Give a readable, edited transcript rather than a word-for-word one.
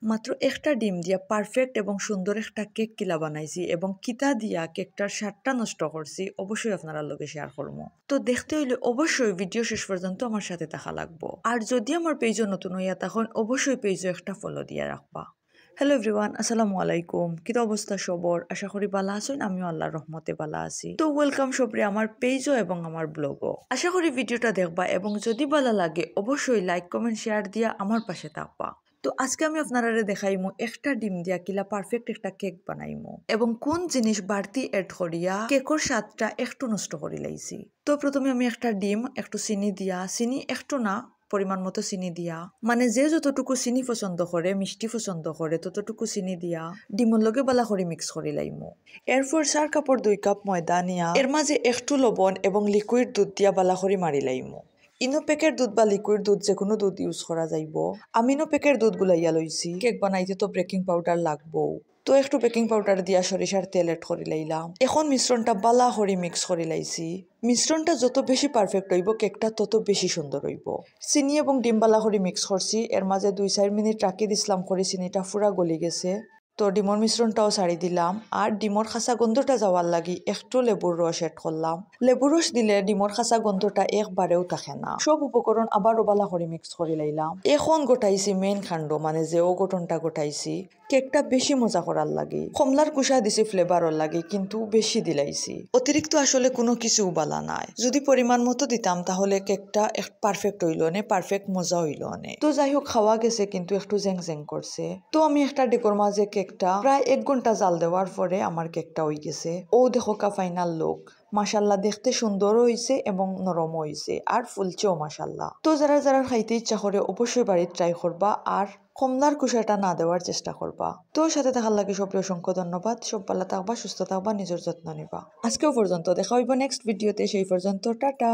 মাত্র একটা ডিম দিয়া পারফেক্ট এবং সুন্দর একটা কেক কিলা বানাইছি এবং কিতা দিয়া কেকটার স্বাদটা নষ্ট করছি অবশ্যই আপনারা লগে শেয়ার করবো। তো দেখতে হইলে অবশ্যই ভিডিও শেষ পর্যন্ত আমার সাথে থাকা লাগবো। আর যদি আমার পেজও নতুন হইয়া তখন অবশ্যই পেজও একটা ফলো দিয়া রাখবা। হ্যালো এভরিওয়ান, আসসালামু আলাইকুম। কিতা অবস্থা সবর? আশা করি ভালো আছেন, আমিও আল্লাহর রহমতে ভালো আছি। তো ওয়েলকাম সবরে আমার পেজও এবং আমার ব্লগও। আশা করি ভিডিওটা দেখবা এবং যদি ভালো লাগে অবশ্যই লাইক কমেন্ট শেয়ার দিয়া আমার পাশে থাকবা। তো আজকে আমি আপনারা দেখাইমু একটা ডিম দিয়া কিলা পারফেক্ট একটা কেক বানাইমু এবং কোন জিনিস বাড়তি এড করিয়া কেকর স্বাদটা একটু নষ্ট করি লাইছি। তো প্রথমে আমি একটা ডিম একটু চিনি দিয়া, চিনি একটু না পরিমাণ মতো চিনি দিয়া, মানে যে যতটুকু চিনি পছন্দ করে মিষ্টি পছন্দ করে ততটুকু চিনি দিয়া ডিমের লগে বালা করে মিক্স করি লাইমু। এরপর 4 কাপড় 2 কাপ ময়দা নিয়া এর মাঝে একটু লবণ এবং লিকুইড দুধ দিয়া বালা করে মারি লাইমু। ইনো প্যাকের দুধ বা লিকুইড দুধ যে কোনো দুধ ইউজ করা যাইব। আমিনো প্যাকের দুধ গুলাইয়া লইছি। কেক বানাইতে তো বেকিং পাউডার লাগবো, তো একটু বেকিং পাউডার দিয়া সরিষার তেল এড করে লাইলাম। এখন মিশ্রণটা বালা করে মিক্স করে লাইছি। মিশ্রণটা যত বেশি পারফেক্ট হইব কেকটা তত বেশি সুন্দর হইব। চিনি এবং ডিম বালা করে মিক্স করছি, এর মাঝে 2-4 মিনিট রাখি দিছিলাম করে চিনিটা পুরা গলি গেছে। তো ডিমর মিশ্রণটাও ছাড়ি দিলাম আর ডিমর খাসা গন্ধটা যাওয়ার লাগি একটু লেবুর রস এড করলাম। লেবুর রস দিলে ডিমর খাসা গন্ধটা একবারেও থাকে না। সব উপকরণ আবার ওবালা করে মিক্স করে লাইলাম। এখন গোটাইছি মেইন খান্ড, মানে যে ও গঠনটা গোটাইছি কেকটা বেশি মজা করার লাগে। কমলার কুষা দিছি ফ্লেভারর লাগে, কিন্তু বেশি দিলাইছি। অতিরিক্ত আসলে কোনো কিছু উবালা নাই। যদি পরিমাণ মতো দিতাম তাহলে কেকটা পারফেক্ট হইল নে, পারফেক্ট মজা হইল নে। তো যাই হোক খাওয়া গেছে কিন্তু একটু জেং জেং করছে। তো আমি একটা ডেকোর মাঝে কেকটা প্রায় 1 ঘন্টা জাল দেওয়ার পরে আমার কেকটা হয়ে গেছে। ও দেখো কা ফাইনাল লুক। মাশাল্লাহ দেখতে সুন্দর হয়েছে এবং নরম হয়েছে আর ফুলছেও মাশাল্লাহ। তো যারা যারা খাইতে ইচ্ছা করে অবশ্যই বাড়িতে ট্রাই করবা আর কমলার কুশাটা না দেওয়ার চেষ্টা করবা। তো সাথে থাকার লাগে সব অসংখ্য ধন্যবাদ। সব ভালো থাকবা, সুস্থ থাকবা, নিজের যত্ন নিবা। আজকেও পর্যন্ত দেখা হইব নেক্সট ভিডিওতে, সেই পর্যন্ত টাটা।